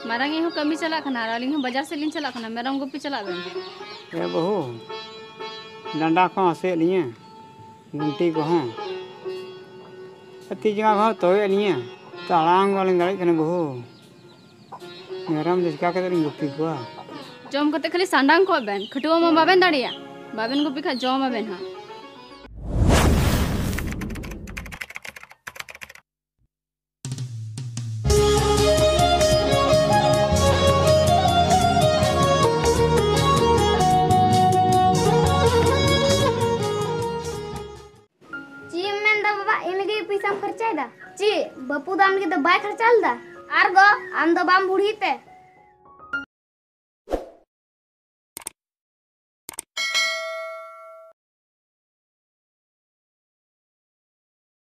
मारांग हो कमी चला खना अलिंग हो बाजार से लिन चला खना मेरम गुपी चला बेन ए बहु डंडा को हसे लिए गुंटी को हां अति जगह हो तो लिए तालांग वाले गाड़ी कने बहु मेरम जिसका के गुपी को जम कते खाली सांडांग को बेन खटुआ मा बाबेन दाड़िया बाबेन गुपी खा जम बेन हां ची बपू दाम के तो बाय खर्चा दा आर गो आम दो बाम बुढ़ी ते